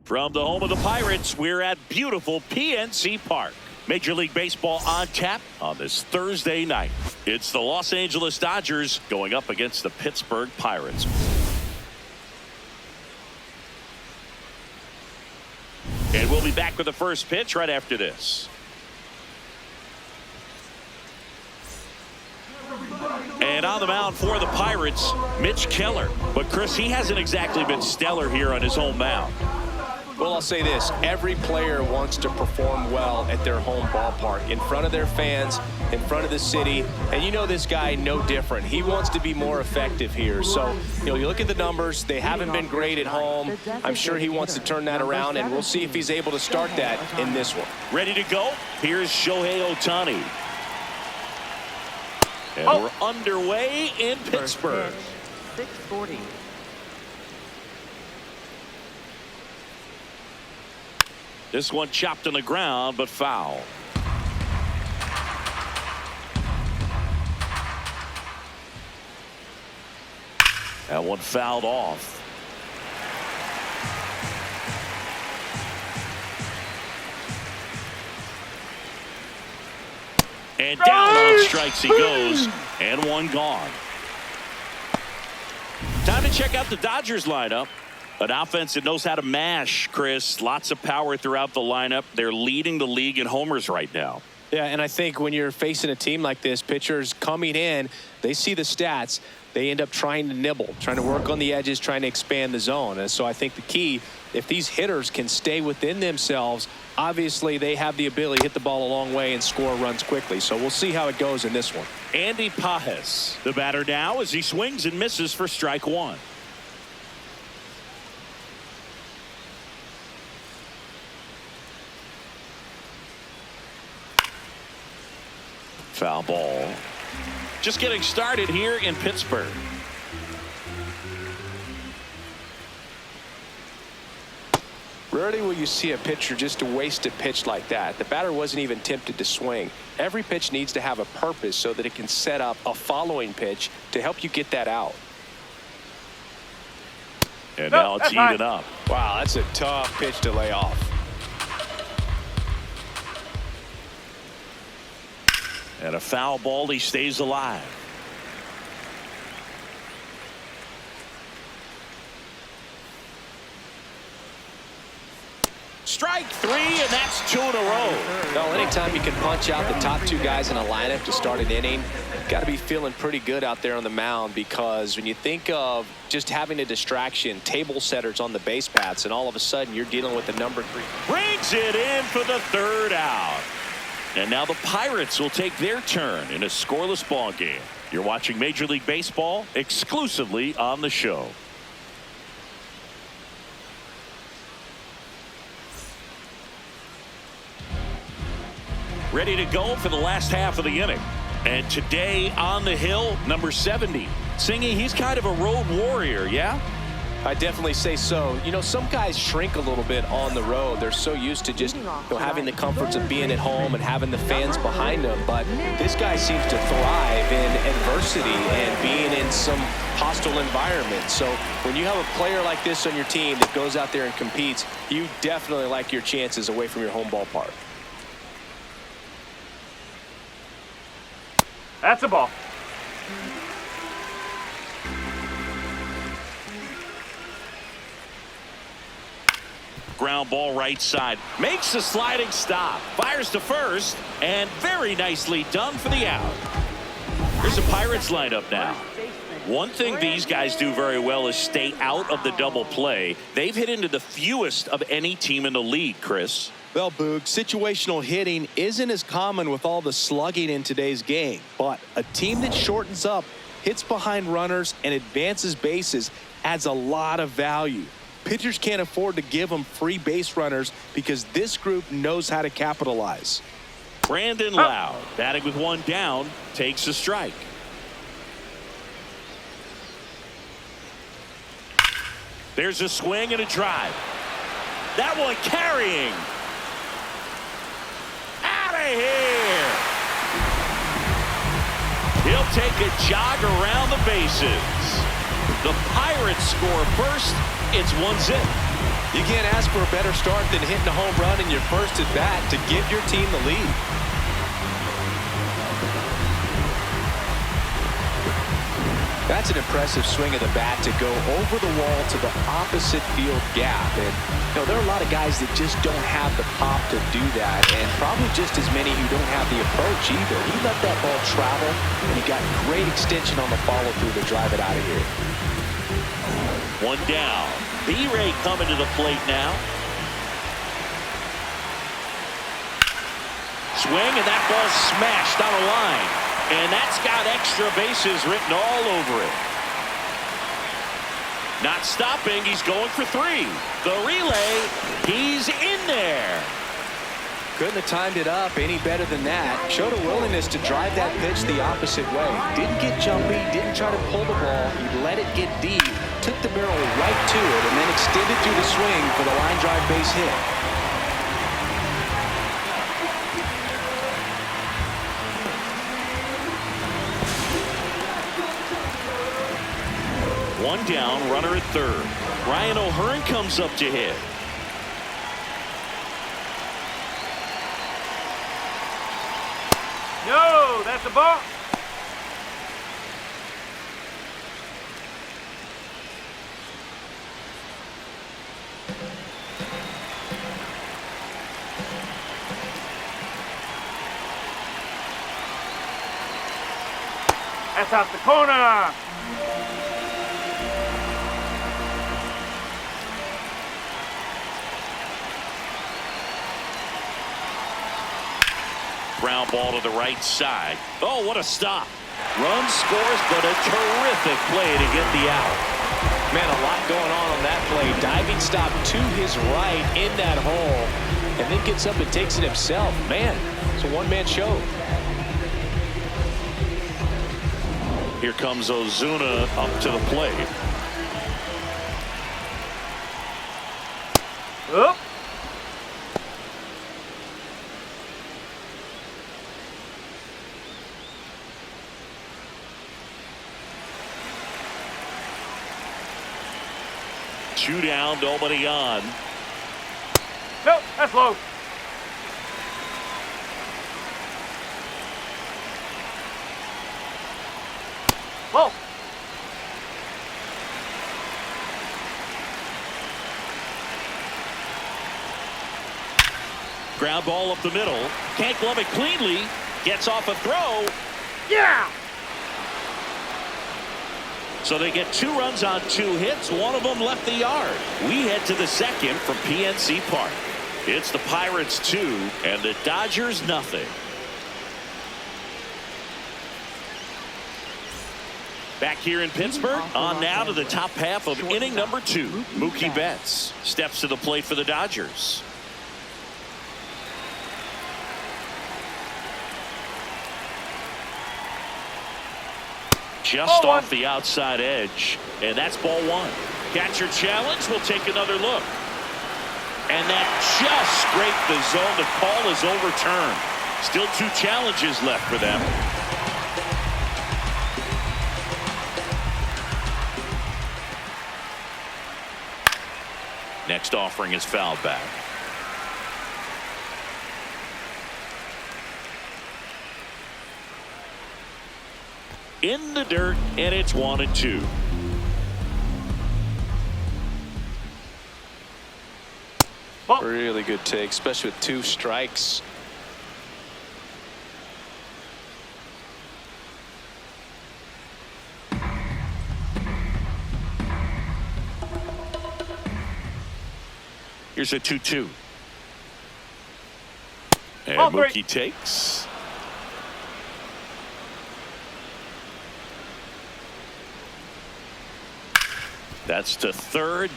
From the home of the Pirates, we're at beautiful PNC Park. Major League Baseball on tap on this Thursday night. It's the Los Angeles Dodgers going up against the Pittsburgh Pirates. And we'll be back with the first pitch right after this. And on the mound for the Pirates, Mitch Keller. But Chris, he hasn't exactly been stellar here on his home mound. Well, I'll say this. Every player wants to perform well at their home ballpark, in front of their fans, in front of the city. And you know this guy no different. He wants to be more effective here. So, you look at the numbers. They haven't been great at home. I'm sure he wants to turn that around, and we'll see if he's able to start that in this one. Ready to go? Here's Shohei Ohtani. And we're underway in Pittsburgh. 640. This one chopped on the ground, but foul. That one fouled off. And down on strikes he goes, and one gone. Time to check out the Dodgers lineup. An offense that knows how to mash, Chris. Lots of power throughout the lineup. They're leading the league in homers right now. Yeah, and I think when you're facing a team like this, pitchers coming in, they see the stats. They end up trying to nibble, trying to work on the edges, trying to expand the zone. And so I think the key, if these hitters can stay within themselves, obviously they have the ability to hit the ball a long way and score runs quickly. So we'll see how it goes in this one. Andy Pajes, the batter now, as he swings and misses for strike one. Foul ball. Just getting started here in Pittsburgh. Rarely will you see a pitcher just to waste a pitch like that. The batter wasn't even tempted to swing. Every pitch needs to have a purpose so that it can set up a following pitch to help you get that out. And now it's even up. Wow, that's a tough pitch to lay off. And a foul ball, he stays alive. Strike three, and that's two in a row. Well, anytime you can punch out the top two guys in a lineup to start an inning, got to be feeling pretty good out there on the mound, because when you think of just having a distraction, table setters on the base paths, and all of a sudden you're dealing with the number 3. Brings it in for the third out. And now the Pirates will take their turn in a scoreless ball game. You're watching Major League Baseball exclusively on the show. Ready to go for the last half of the inning. And today on the hill, number 70. Singy, he's kind of a road warrior, yeah? I definitely say so. Some guys shrink a little bit on the road. They're so used to just having the comforts of being at home and having the fans behind them. But this guy seems to thrive in adversity and being in some hostile environment. So when you have a player like this on your team that goes out there and competes, you definitely like your chances away from your home ballpark. That's a ball. Ground ball right side. Makes a sliding stop. Fires to first. And very nicely done for the out. Here's the Pirates lineup now. One thing these guys do very well is stay out of the double play. They've hit into the fewest of any team in the league, Chris. Well, Boog, situational hitting isn't as common with all the slugging in today's game. But a team that shortens up, hits behind runners, and advances bases adds a lot of value. Pitchers can't afford to give them free base runners because this group knows how to capitalize. Brandon Lowe, batting with one down, takes a strike. There's a swing and a drive. That one carrying. Out of here. He'll take a jog around the bases. The Pirates score first. It's 1-0. You can't ask for a better start than hitting a home run in your first at bat to give your team the lead. That's an impressive swing of the bat to go over the wall to the opposite field gap. And you know, there are a lot of guys that just don't have the pop to do that, and probably just as many who don't have the approach either. He let that ball travel, and he got great extension on the follow-through to drive it out of here. One down. B-Ray coming to the plate now. Swing, and that ball smashed on a line. And that's got extra bases written all over it. Not stopping. He's going for 3. The relay. He's in there. Couldn't have timed it up any better than that. Showed a willingness to drive that pitch the opposite way. Didn't get jumpy. Didn't try to pull the ball. He let it get deep. Took the barrel right to it and then extended through the swing for the line drive base hit. One down, runner at third. Ryan O'Hearn comes up to hit. No, that's a ball. That's out the corner. Ground ball to the right side. Oh, what a stop. Run scores, but a terrific play to get the out. Man, a lot going on that play. Diving stop to his right in that hole, and then gets up and takes it himself. Man, it's a one-man show. Here comes Ozuna up to the plate. Up. Two down, nobody on. Nope, that's low. Whoa. Ground ball up the middle. Can't glove it cleanly. Gets off a throw. Yeah. So they get 2 runs on 2 hits. One of them left the yard. We head to the second from PNC Park. It's the Pirates 2 and the Dodgers nothing. Back here in Pittsburgh, on now to the top half of inning number 2. Mookie Betts steps to the plate for the Dodgers. Just off the outside edge, and that's ball 1. Catcher challenge. We'll take another look. And that just scraped the zone. The call is overturned. Still 2 challenges left for them. Next offering is fouled back. In the dirt, and it's 1-2. Really good take, especially with 2 strikes. Here's a 2-2. And Ball 3. Mookie takes. That's to third.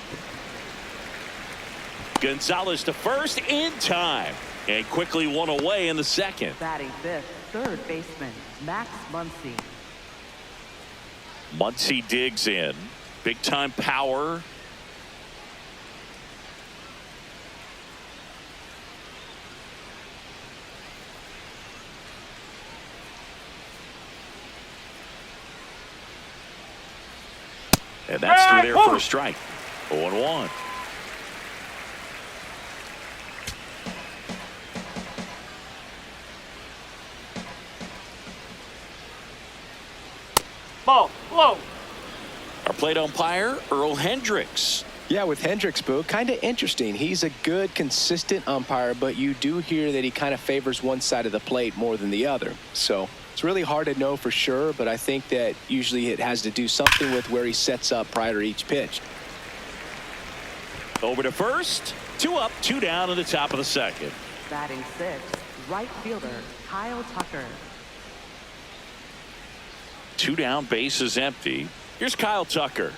Gonzalez to first in time. And quickly 1 away in the second. Batting 5th, third baseman, Max Muncy. Muncy digs in. Big time power. And that's through there for a strike. 0-1. Ball, low. Our plate umpire, Earl Hendricks. Yeah, with Hendricks, Boo, kind of interesting. He's a good, consistent umpire, but you do hear that he kind of favors one side of the plate more than the other. So it's really hard to know for sure, but I think that usually it has to do something with where he sets up prior to each pitch. Over to first. 2 up, 2 down in the top of the second. Batting sixth, right fielder Kyle Tucker. 2 down, base is empty. Here's Kyle Tucker.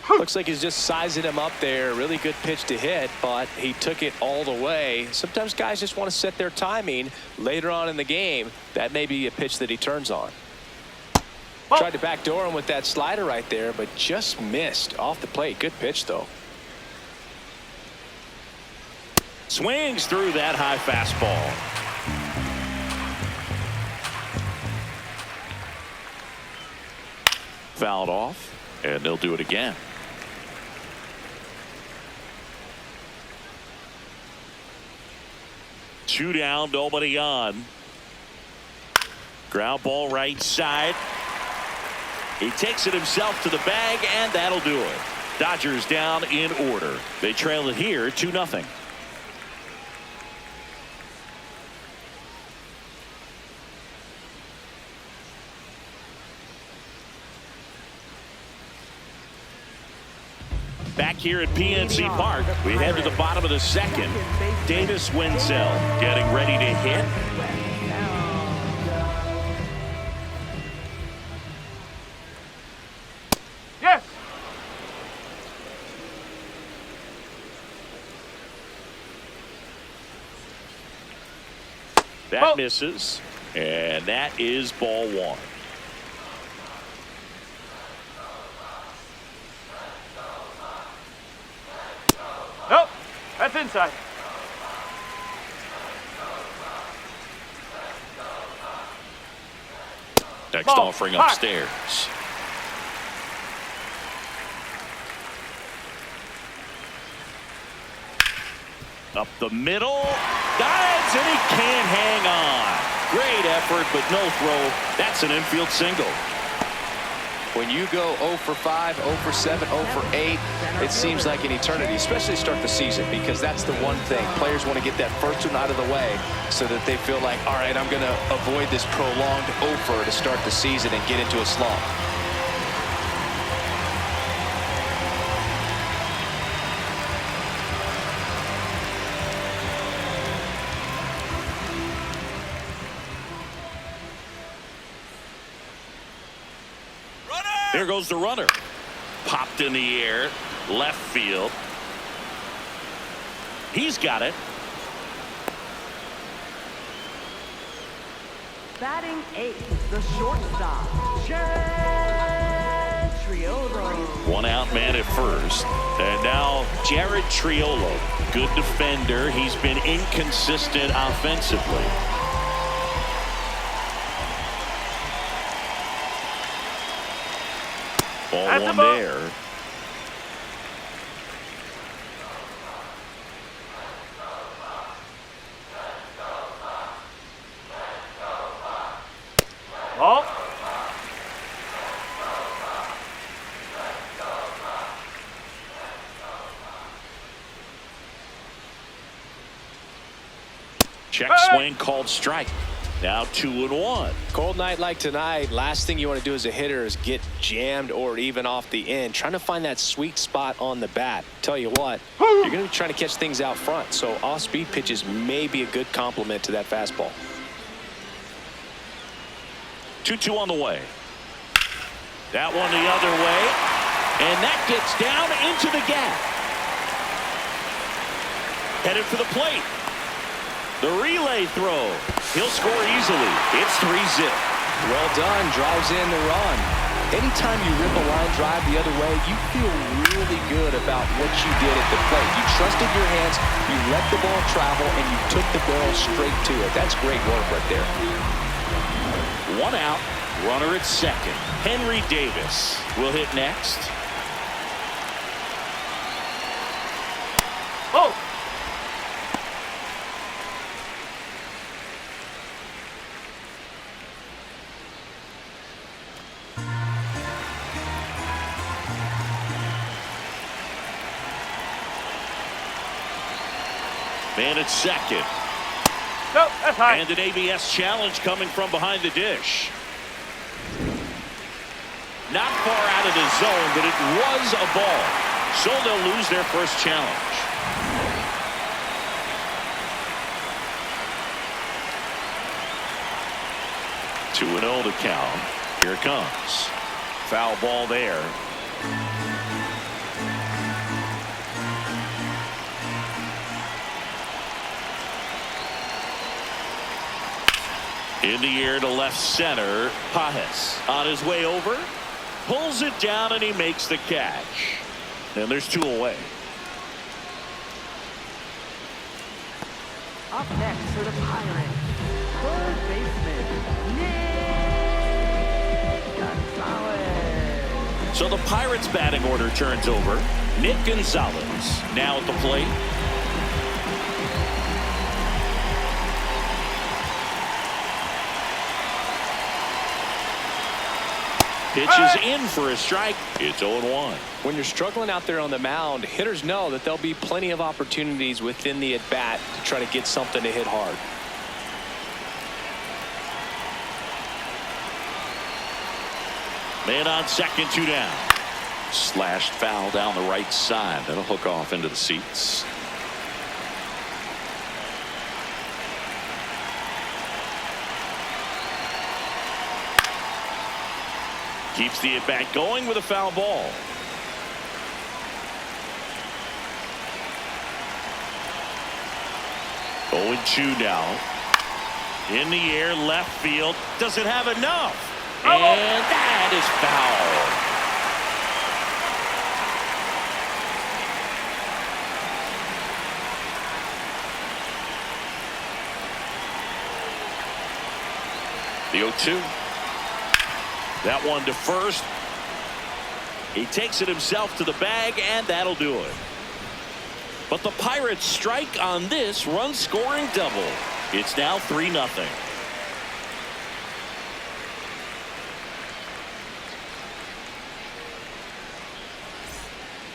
Looks like he's just sizing him up there. Really good pitch to hit, but he took it all the way. Sometimes guys just want to set their timing later on in the game. That may be a pitch that he turns on. Tried to backdoor him with that slider right there, but just missed off the plate. Good pitch, though. Swings through that high fastball. Fouled off, and they'll do it again. Two down, nobody on. Ground ball right side. He takes it himself to the bag, and that'll do it. Dodgers down in order. They trail it here 2-0. Back here at PNC Park, we head to the bottom of the second. Davis Wenzel getting ready to hit. Yes. That misses, and that is ball 1. Nope. That's inside. Next Ball. offering Hot. upstairs. Up the middle. Dives, and he can't hang on. Great effort, but no throw. That's an infield single. When you go 0 for 5, 0 for 7, 0 for 8, it seems like an eternity, especially to start the season, because that's the one thing. Players want to get that first one out of the way so that they feel like, all right, I'm going to avoid this prolonged 0 for to start the season and get into a slump. There goes the runner. Popped in the air, left field. He's got it. Batting eighth, the shortstop, Jared Triolo. 1 out man at first. And now Jared Triolo. Good defender. He's been inconsistent offensively. Ball That's 1 a ball. there. Ball. Check swing called strike. Now 2-1. Cold night like tonight, last thing you want to do as a hitter is get jammed or even off the end. Trying to find that sweet spot on the bat. Tell you what, you're going to be trying to catch things out front, so off-speed pitches may be a good complement to that fastball. 2-2 on the way. That one the other way. And that gets down into the gap. Headed for the plate. The relay throw. He'll score easily. It's 3-0. Well done. Drives in the run. Anytime you rip a line drive the other way, you feel really good about what you did at the plate. You trusted your hands, you let the ball travel, and you took the barrel straight to it. That's great work right there. 1 out, runner at second. Henry Davis will hit next. Oh! Man at second. Nope, that's high. And an ABS challenge coming from behind the dish. Not far out of the zone, but it was a ball. So they'll lose their first challenge. Two and 0 to count. Here it comes. Foul ball there. In the air to left center. Pajes on his way over. Pulls it down and he makes the catch. And there's 2 away. Up next for the Pirates, third baseman, Nick Gonzalez. So the Pirates batting order turns over. Nick Gonzalez now at the plate. Pitches in for a strike. It's 0-1. When you're struggling out there on the mound, hitters know that there'll be plenty of opportunities within the at-bat to try to get something to hit hard. Man on second, 2 down. Slashed foul down the right side. That'll hook off into the seats. Keeps the at-bat going with a foul ball. Oh, and 2 now. In the air, left field. Doesn't have enough. And that is foul. The 0-2. That one to first. He takes it himself to the bag, and that'll do it. But the Pirates strike on this run-scoring double. It's now 3-0.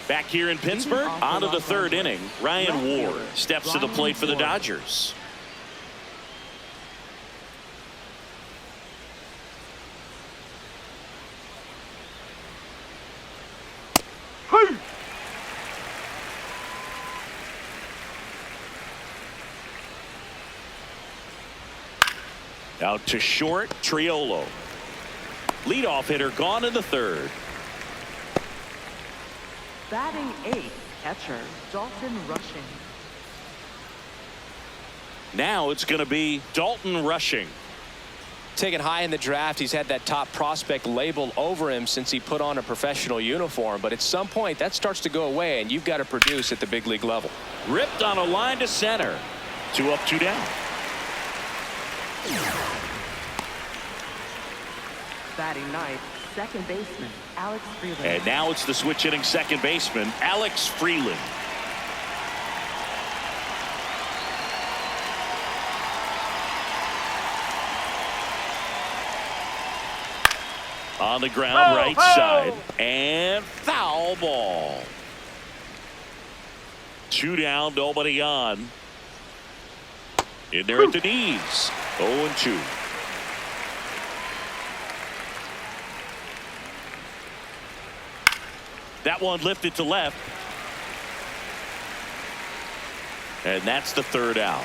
Back here in Pittsburgh, on to the 3rd inning. Ryan Ward steps to the plate for the Dodgers. Out to short, Triolo. Leadoff hitter gone in the 3rd. Batting 8th, catcher Dalton Rushing. Now it's going to be Dalton Rushing. Taken high in the draft, he's had that top prospect label over him since he put on a professional uniform. But at some point, that starts to go away, and you've got to produce at the big league level. Ripped on a line to center. 2 up, 2 down. Batting 9th, second baseman Alex Freeland. And now it's the switch hitting second baseman Alex Freeland. On the ground, right side, and foul ball. 2 down, nobody on. In there at the knees. 0-2. That one lifted to left. And that's the 3rd out.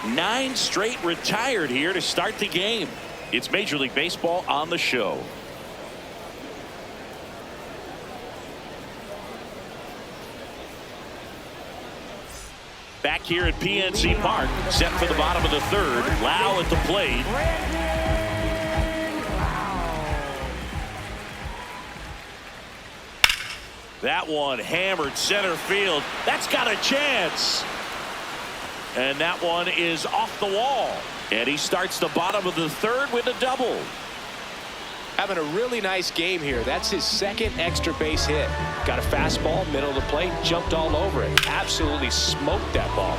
9 straight retired here to start the game. It's Major League Baseball on the show. Back here at PNC Park, set for the bottom of the 3rd. Lau at the plate. That one hammered center field. That's got a chance. And that one is off the wall. And he starts the bottom of the third with a double. Having a really nice game here. That's his second extra base hit. Got a fastball, middle of the plate, jumped all over it. Absolutely smoked that ball.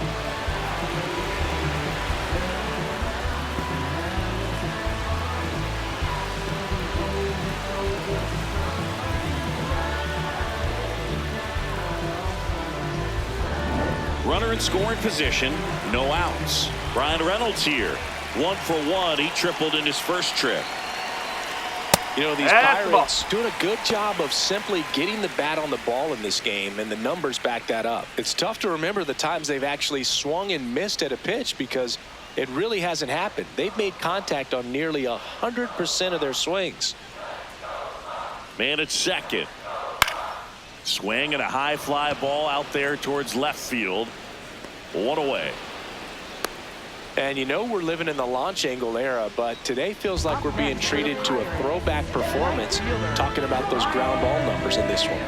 Runner in scoring position, no outs. Brian Reynolds here. 1 for 1. He tripled in his first trip. You know, these Pirates doing a good job of simply getting the bat on the ball in this game, and the numbers back that up. It's tough to remember the times they've actually swung and missed at a pitch because it really hasn't happened. They've made contact on nearly 100% of their swings. Man at second. Swing and a high fly ball out there towards left field. 1 away. And you know we're living in the launch angle era, but today feels like we're being treated to a throwback performance, talking about those ground ball numbers in this one.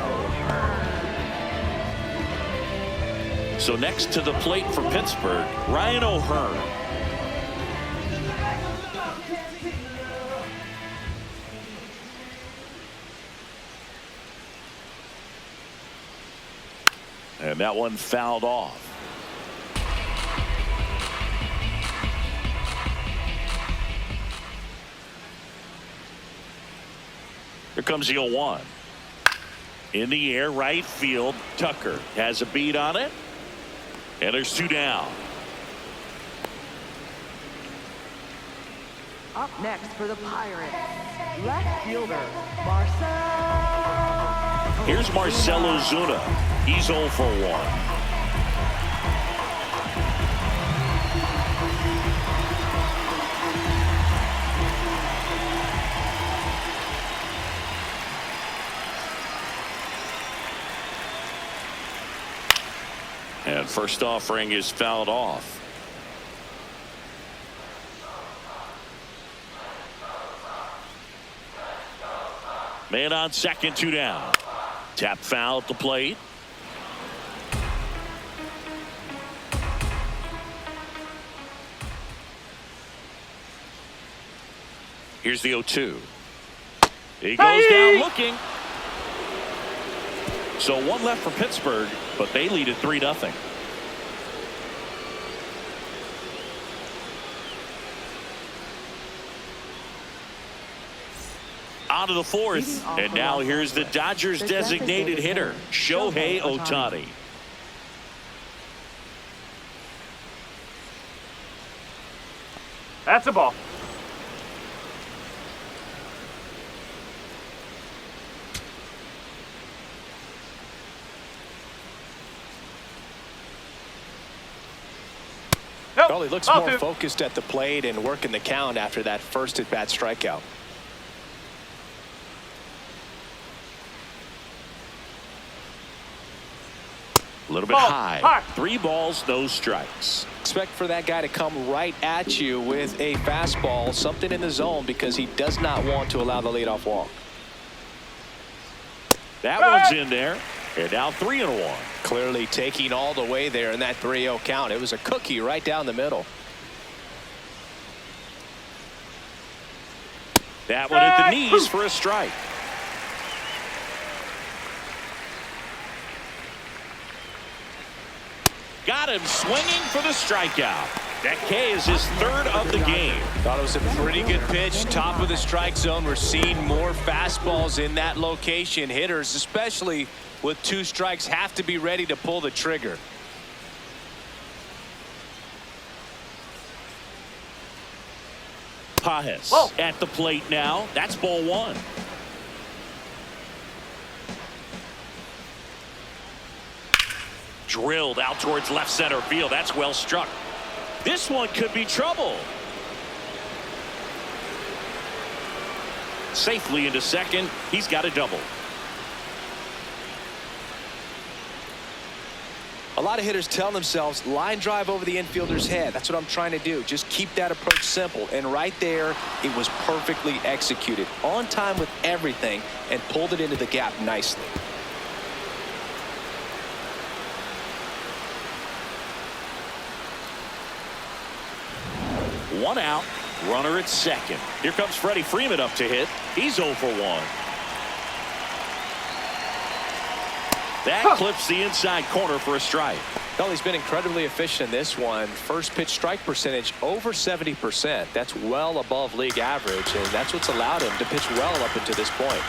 So next to the plate for Pittsburgh, Ryan O'Hearn. And that one fouled off. Here comes the 0-1. In the air, right field. Tucker has a beat on it. And there's 2 down. Up next for the Pirates, left fielder, Marcell. Here's Marcell Ozuna. He's 0 for 1. And first offering is fouled off. Man on second, 2 down. Tap foul at the plate. Here's the 0-2. He goes down looking. So 1 left for Pittsburgh, but they lead at 3-0. On to the 4th, and now here's the Dodgers designated hitter, Shohei Ohtani. That's a ball. Well, he looks more focused at the plate and working the count after that first at-bat strikeout. A little bit high. 3 balls, no strikes. Expect for that guy to come right at you with a fastball, something in the zone, because he does not want to allow the leadoff walk. That one's in there. And now 3-1. Clearly taking all the way there in that 3-0 count. It was a cookie right down the middle. That one at the knees for a strike. Got him swinging for the strikeout. That K is his 3rd of the game. Thought it was a pretty good pitch. Top of the strike zone. We're seeing more fastballs in that location. Hitters, especially with 2 strikes, have to be ready to pull the trigger. Pajes at the plate now. That's ball 1. Drilled out towards left center field. That's well struck. This one could be trouble. Safely into second. He's got a double. A lot of hitters tell themselves line drive over the infielder's head. That's what I'm trying to do. Just keep that approach simple. And right there, it was perfectly executed. On time with everything and pulled it into the gap nicely. One out, runner at second. Here comes Freddie Freeman up to hit. He's 0 for 1. That clips the inside corner for a strike. Well, he's been incredibly efficient in this one. First pitch strike percentage over 70%. That's well above league average, and that's what's allowed him to pitch well up until this point.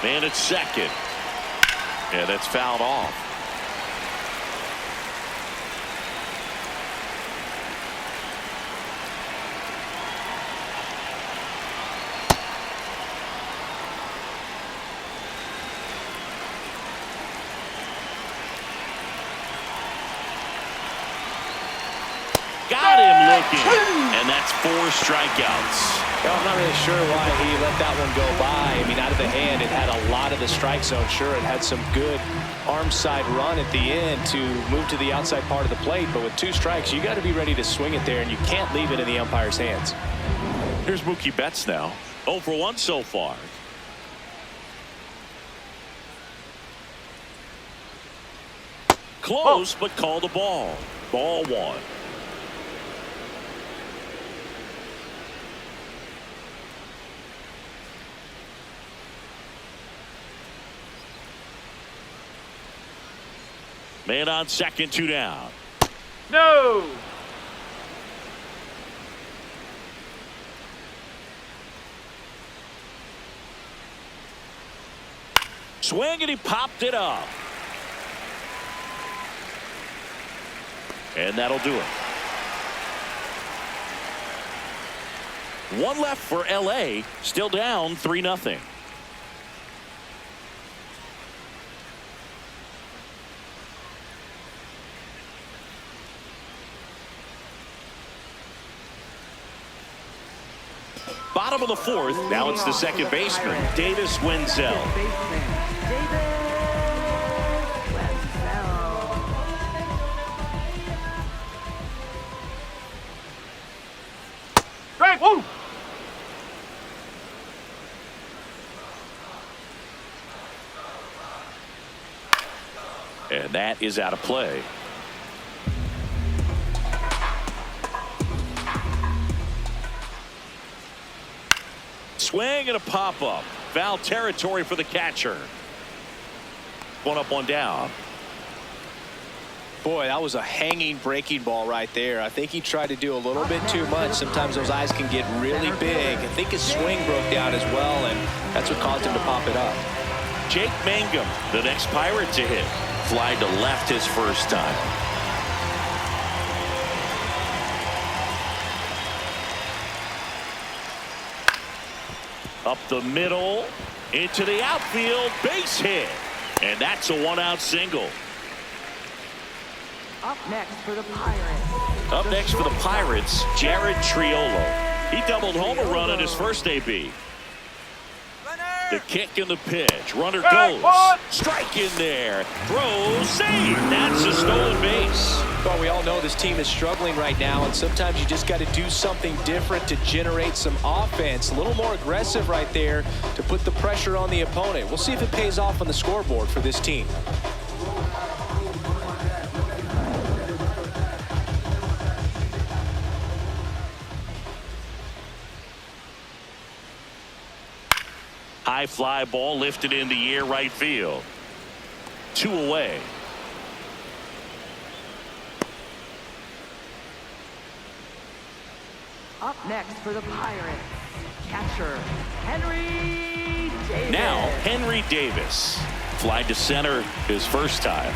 Man at second. Yeah, that's fouled off. Got him looking, and that's 4 strikeouts. Well, I'm not really sure why he let that one go by. I mean, out of the hand, it had a lot of the strike zone. Sure, it had some good arm side run at the end to move to the outside part of the plate, but with 2 strikes, you got to be ready to swing it there, and you can't leave it in the umpire's hands. Here's Mookie Betts now. 0 for 1 so far. Close, but call the ball. Ball 1. Man on second, 2 down. No. Swing, and he popped it up. And that'll do it. 1 left for LA. Still down 3-0. Bottom of the 4th. Now it's the second baseman, Davis Wenzel. Strike. Woo. And that is out of play. Swing and a pop-up. Foul territory for the catcher. 1 up, 1 down. Boy, that was a hanging breaking ball right there. I think he tried to do a little bit too much. Sometimes those eyes can get really big. I think his swing broke down as well, and that's what caused him to pop it up. Jake Mangum, the next Pirate to hit. Fly to left his first time. Up the middle, into the outfield, base hit. And that's a 1-out single. Up next for the Pirates. Up next for the Pirates, Jared Triolo. He doubled home a run in his first AB. The kick and the pitch. Runner goes. Strike in there. Throw, save. That's a stolen base. Well, we all know this team is struggling right now, and sometimes you just got to do something different to generate some offense. A little more aggressive right there to put the pressure on the opponent. We'll see if it pays off on the scoreboard for this team. High fly ball lifted in the air, right field. 2 away. Up next for the Pirates, catcher Henry Davis. Now Henry Davis. Fly to center his first time.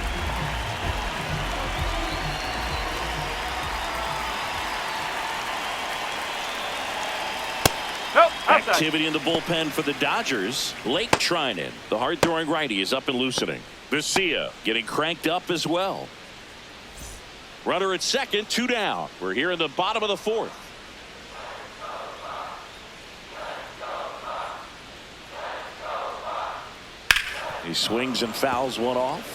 Nope. Outside. Activity in the bullpen for the Dodgers. Lake Trinan, the hard-throwing righty, is up and loosening. Vesia getting cranked up as well. Runner at second, 2 down. We're here in the bottom of the 4th. He swings and fouls one off.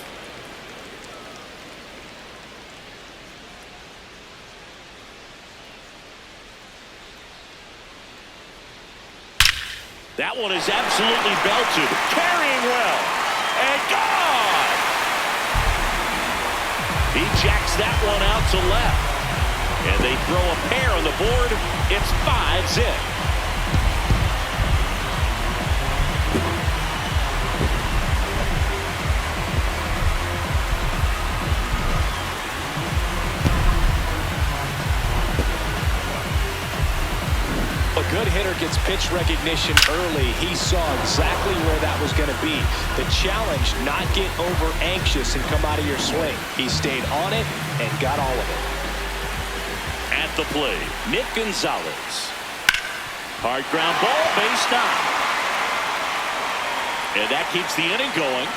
That one is absolutely belted. Carrying well. And gone. He jacks that one out to left. And they throw a pair on the board. It's 5-zip. A good hitter gets pitch recognition early. He saw exactly where that was going to be. The challenge, not get over anxious and come out of your swing. He stayed on it and got all of it. At the plate, Nick Gonzalez. Hard ground ball, base down. And that keeps the inning going.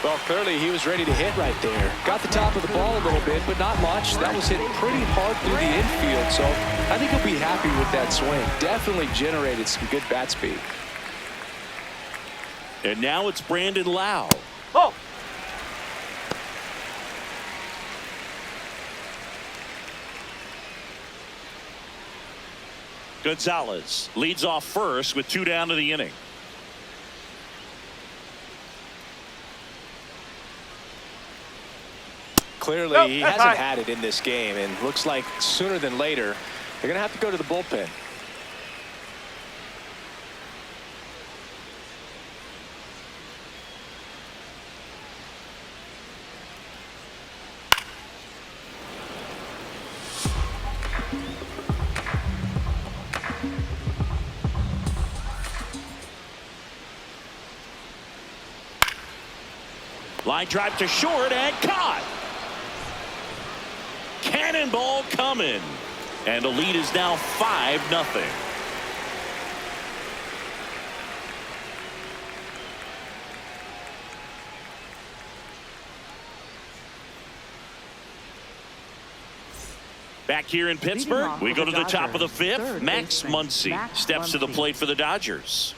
Well, clearly he was ready to hit right there. Got the top of the ball a little bit, but not much. That was hit pretty hard through the infield, so I think he'll be happy with that swing. Definitely generated some good bat speed. And now it's Brandon Lau. Oh! Gonzalez leads off first with 2 down to the inning. Clearly, he hasn't had it in this game, and looks like sooner than later, they're going to have to go to the bullpen. Line drive to short and caught. Cannonball coming. And the lead is now 5-0. Back here in Pittsburgh, we go to the top of the 5th. Max Muncy steps to the plate for the Dodgers.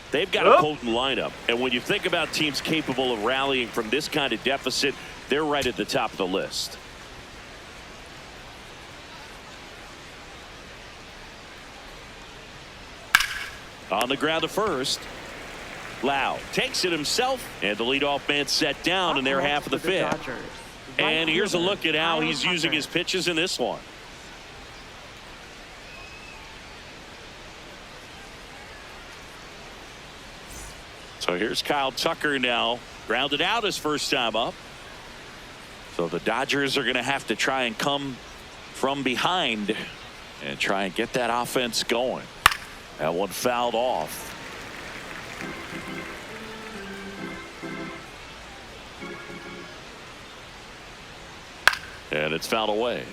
They've got a potent lineup, and when you think about teams capable of rallying from this kind of deficit, they're right at the top of the list. On the ground to first, Lau takes it himself, and the leadoff man set down in their half of the 5th. And here's a look at how he's using his pitches in this one. So here's Kyle Tucker now, grounded out his first time up. So the Dodgers are going to have to try and come from behind and try and get that offense going. That one fouled off. And it's fouled away.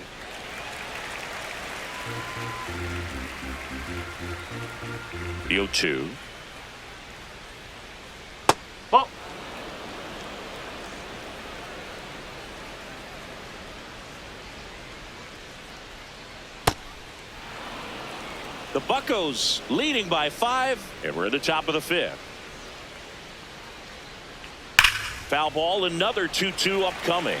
The 0-2. Oh! The Buccos leading by 5, and we're at the top of the 5th. Foul ball, another 2-2 upcoming.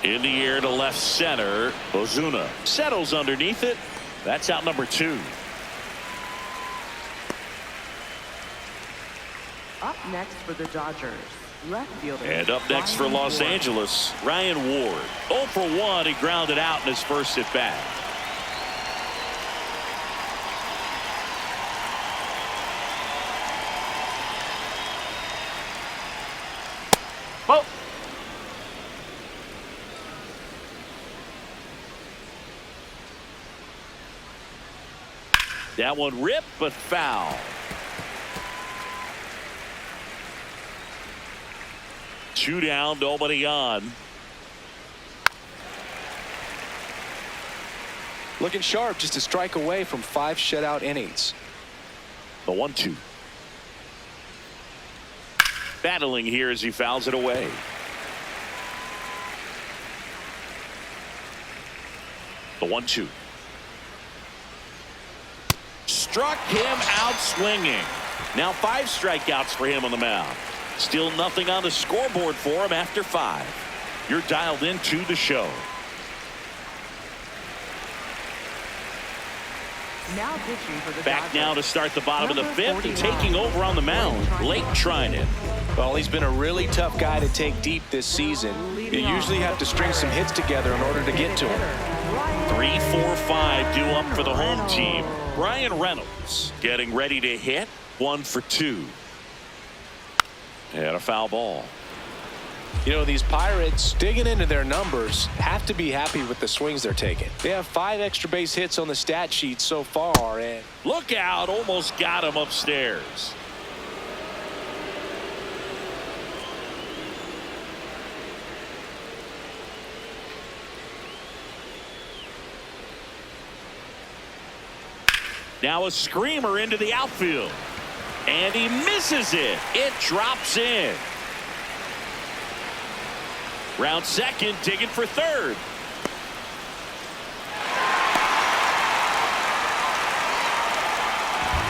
In the air to left center, Ozuna settles underneath it. That's out number 2. Up next for the Dodgers, left fielder. And up next for Los Angeles, Ryan Ward. 0 for 1, he grounded out in his first at bat. Oh! That one ripped, but foul. Two down, nobody on. Looking sharp, just a strike away from 5 shutout innings. The 1-2. Battling here as he fouls it away. The 1-2. struck him out swinging. Now 5 strikeouts for him on the mound. Still nothing on the scoreboard for him after 5. You're dialed into the show. Now pitching for the Back Dodgers. now to start the bottom of the Number 5th and 49. taking over on the mound, Blake Trinan. Well, he's been a really tough guy to take deep this season. You usually have to string some hits together in order to get to him. 3, 4, 5 due up for the home team. Ryan Reynolds getting ready to hit. 1 for 2. And a foul ball. You know, these Pirates, digging into their numbers, have to be happy with the swings they're taking. They have 5 extra base hits on the stat sheet so far, and Look out, almost got him upstairs. Now a screamer into the outfield. And he misses it. It drops in. Round second, digging for third.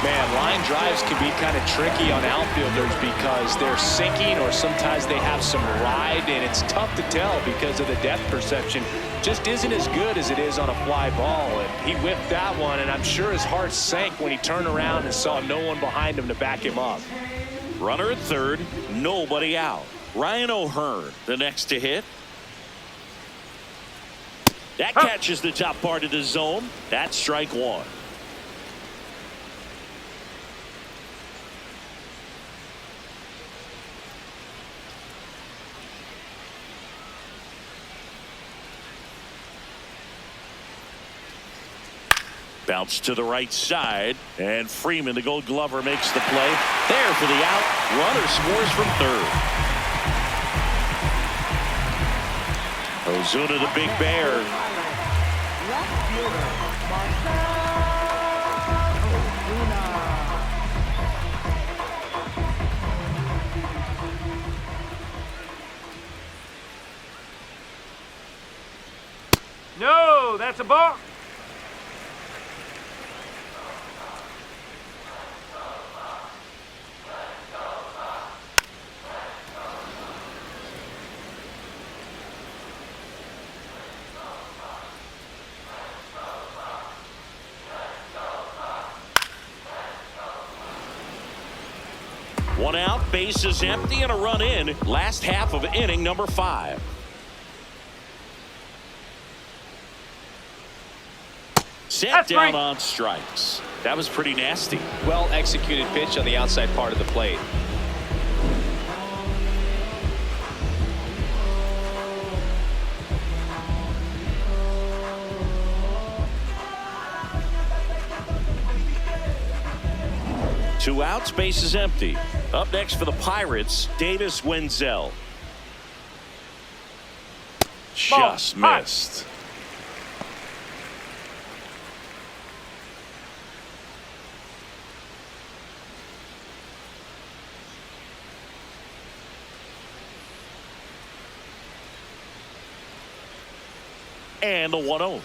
man, line drives can be kind of tricky on outfielders because they're sinking or sometimes they have some ride, and it's tough to tell because of the depth perception just isn't as good as it is on a fly ball. And he whipped that one, and I'm sure his heart sank when he turned around and saw no one behind him to back him up. Runner at third, nobody out. Ryan O'Hearn, the next to hit. That catches the top part of the zone. That's strike one. Bounce to the right side, and Freeman, the Gold Glover, makes the play. There for the out. Runner scores from third. Ozuna, the Big Bear. Left fielder, Marcell Ozuna. No, that's a ball. One out, bases empty, and a run in. Last half of inning number 5. Set down on strikes. That was pretty nasty. Well executed pitch on the outside part of the plate. Two outs, bases empty. Up next for the Pirates, Davis Wenzel. Just missed. And the 1-0.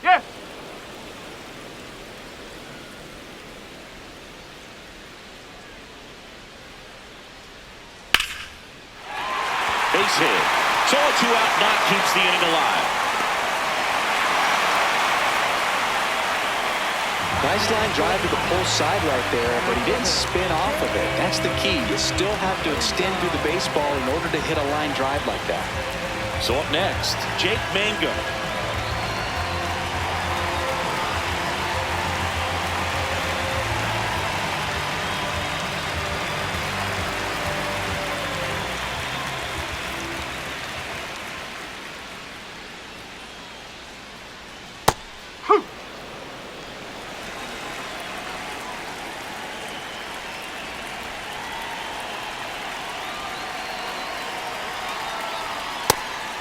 Yes. Base hit. So a 2-out knock keeps the inning alive. Nice line drive to the pull side right there, but he didn't spin off of it. That's the key. You still have to extend through the baseball in order to hit a line drive like that. So up next, Jake Mango.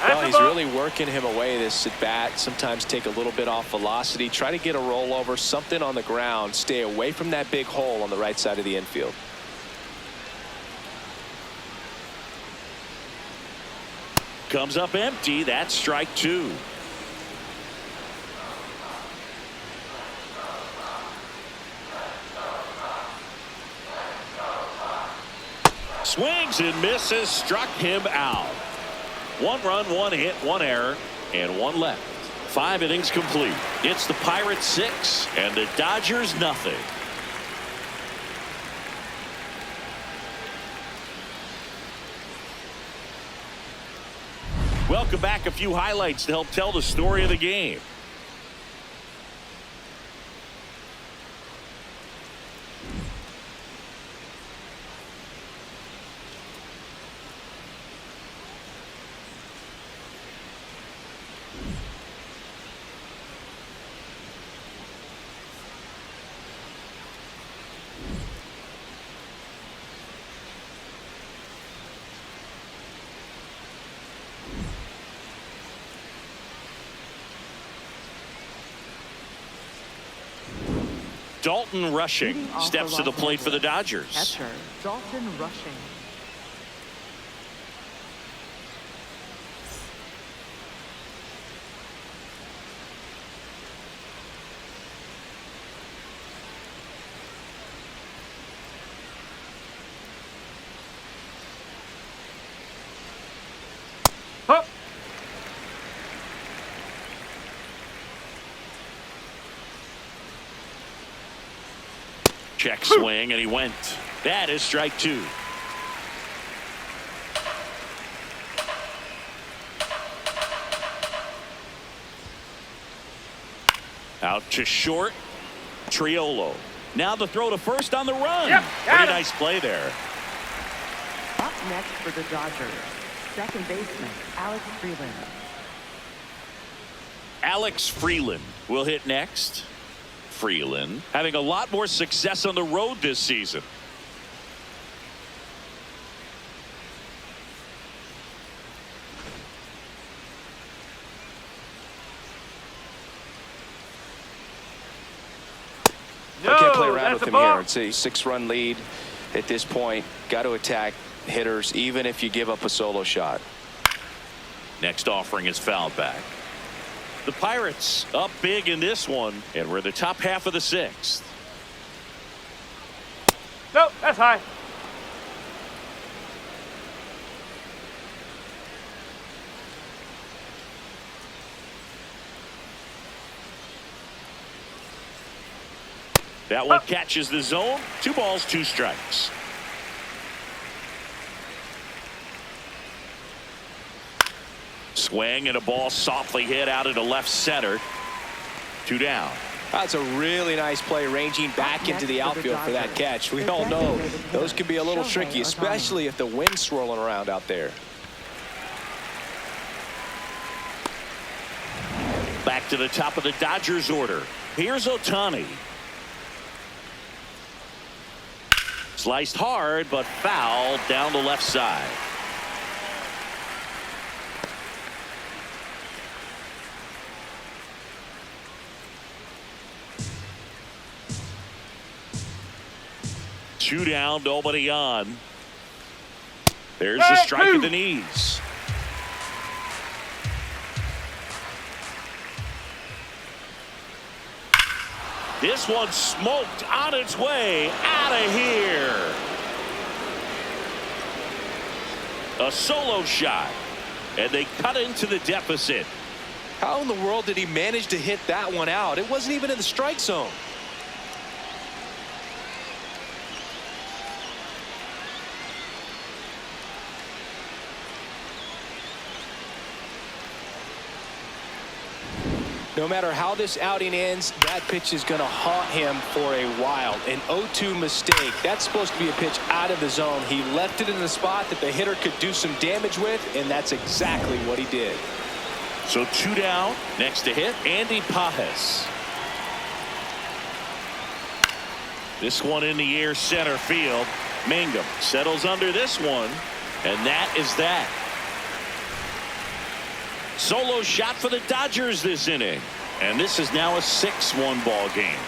Well, he's really working him away this at bat. Sometimes take a little bit off velocity. Try to get a rollover, something on the ground. Stay away from that big hole on the right side of the infield. Comes up empty. That's strike two. Swings and misses, struck him out. 1 run, 1 hit, 1 error, and 1 left. 5 innings complete. It's the Pirates 6 and the Dodgers nothing. Welcome back. A few highlights to help tell the story of the game. Dalton Rushing steps to the plate for the Dodgers. Catcher, Dalton Rushing. Up. Check swing, and he went. That is strike 2. Out to short. Triolo. Now the throw to first on the run. Yep, Very got it. nice play there. Up next for the Dodgers, second baseman Alex Freeland. Alex Freeland will hit next. Freeland having a lot more success on the road this season. No, I can't play around that's with a him ball. here. It's a 6-run lead at this point. Got to attack hitters even if you give up a solo shot. Next offering is fouled back. The Pirates up big in this one, and we're the top half of the 6th. No, that's high. That one catches the zone. 2 balls, 2 strikes. Swing and a ball softly hit out into left center. 2 down. That's a really nice play, ranging back into the outfield for that catch. We all know those can be a little tricky, especially if the wind's swirling around out there. Back to the top of the Dodgers order. Here's Ohtani. Sliced hard, but fouled down the left side. Two down, nobody on. There's the strike at the knees. This one smoked on its way out of here. A solo shot, and they cut into the deficit. How in the world did he manage to hit that one out? It wasn't even in the strike zone. No matter how this outing ends, that pitch is going to haunt him for a while. An 0-2 mistake. That's supposed to be a pitch out of the zone. He left it in the spot that the hitter could do some damage with, and that's exactly what he did. So 2 down. Next to hit, Andy Pajes. This one in the air, center field. Mangum settles under this one, and that is that. Solo shot for the Dodgers this inning, and this is now a 6-1 ball game.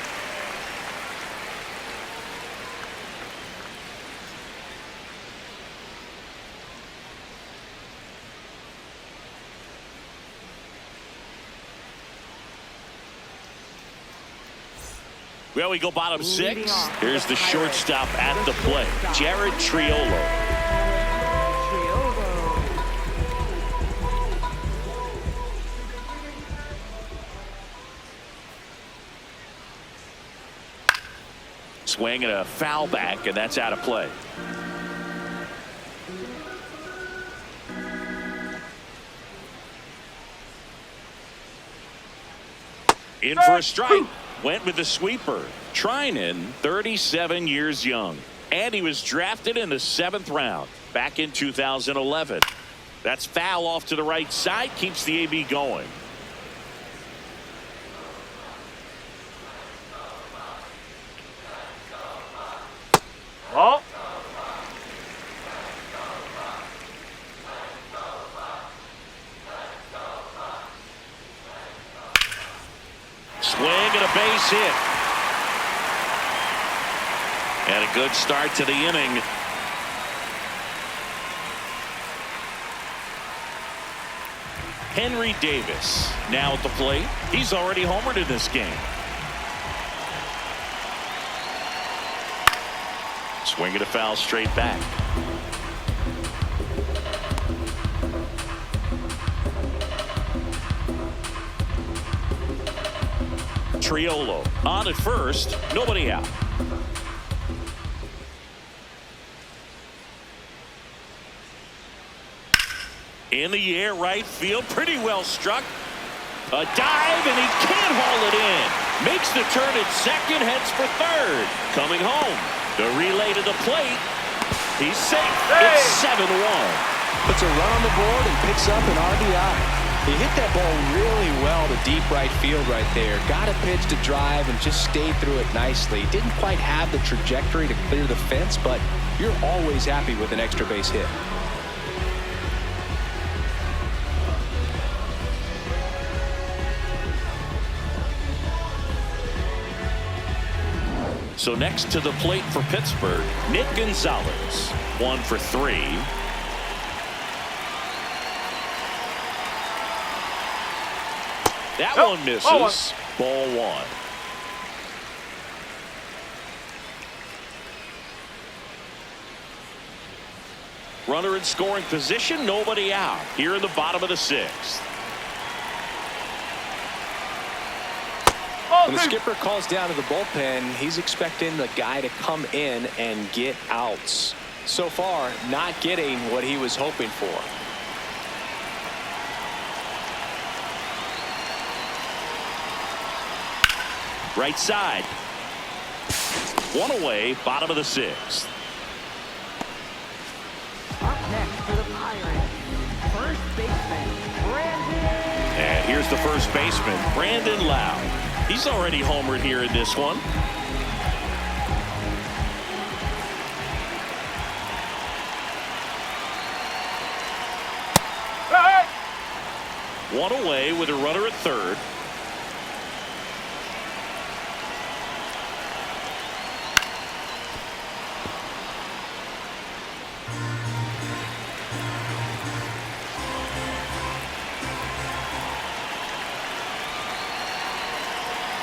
Well, we go bottom 6. Here's the shortstop at the plate, Jared Triolo. Swing and a foul back, and that's out of play. In for a strike. Went with the sweeper. Trinan, 37 years young. And he was drafted in the 7th round back in 2011. That's foul off to the right side. Keeps the AB going. Oh. Swing and a base hit. And a good start to the inning. Henry Davis now at the plate. He's already homered in this game. Swing and a foul straight back. Triolo on at first, nobody out. In the air, right field, pretty well struck. A dive, and he can't haul it in. Makes the turn at second, heads for third. Coming home, the relay to the plate. He's safe. It's 7-1. Puts a run on the board and picks up an RBI. He hit that ball really well to deep right field right there. Got a pitch to drive and just stayed through it nicely. Didn't quite have the trajectory to clear the fence, but you're always happy with an extra base hit. So next to the plate for Pittsburgh, Nick Gonzalez, 1 for 3. That one misses. Ball 1. Runner in scoring position, nobody out. Here in the bottom of the 6th. When the skipper calls down to the bullpen, he's expecting the guy to come in and get outs. So far, not getting what he was hoping for. Right side. One away, bottom of the 6th. Up next for the Pirates, first baseman, Brandon. And here's the first baseman, Brandon Lowe. He's already homered here in this one. One away with a runner at third.